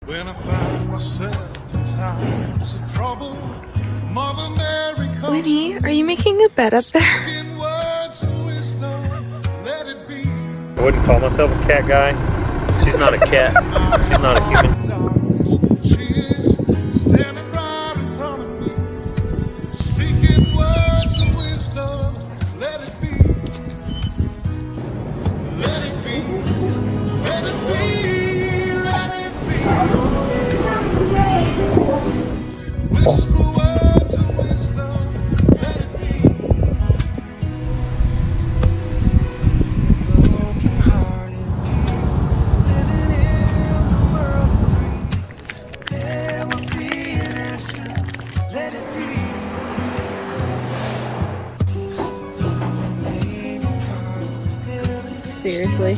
When I find myself in times of trouble, Mother Mary comes. Winnie, are you making a bed up there? Speaking words of wisdom, let it be. I wouldn't call myself a cat guy. She's not a cat. She's not a human. Darkness, she is standing right in front of me. Speaking words of wisdom, let it be. Let it be. Let it be. Let it be. Whisper words of wisdom, let it be. Broken hearted people living in the world of greed. There will be an answer, let it be. Seriously?